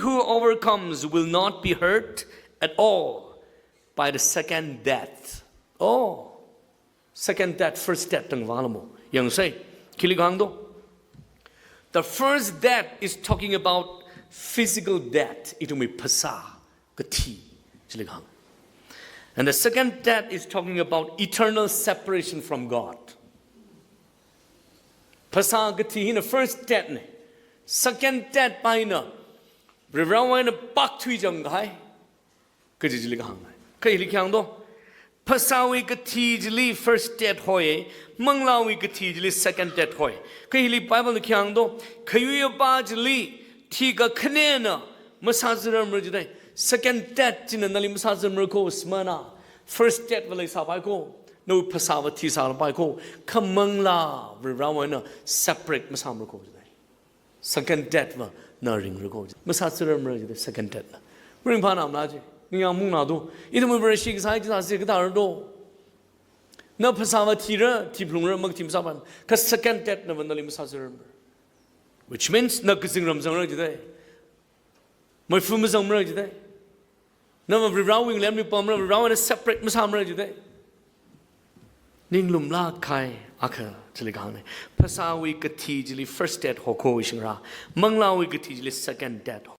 who overcomes will not be hurt at all by the second death. Oh, second death, first death tang valamo. Yang say, kiligangdo. The first death is talking about physical death. Ito may pasa, kati, kiligang. And the second death is talking about eternal separation from God. Pasa kati in the first death ne. Second death by na. Revrawan na baktui jam gai. Kati kiligang. Kaya kiligang do. Pasawi kati jili first death hoye. Manglawi kati jili second death hoye. Kaya kili Bible kiligang do. Kaya ba jili tiga kanena masaziram rajday. Second death jina nali masaziram rako smana. First death walay sabay ko. No pasawati sabay ko. Kamangla revrawan separate masam rako. Second death wa na ring rako. Masaziram rajday second death na. Ring pa naam laje. Niya mung na do. Ito mo bershi kisay jisa sikadar do. Na pasawati ra tiplung ra mag tim saban. Ka second death na nali masaziram. Which means na kising ramzang ra jday. My fumazang ra jday. Na ma rewing lem ni pam ra rewing separate masam ra jday. Ning lum la kai akha chiligang ne. Pasawi kati jili first death hoko ishing ra. Manglawi kati jili second death.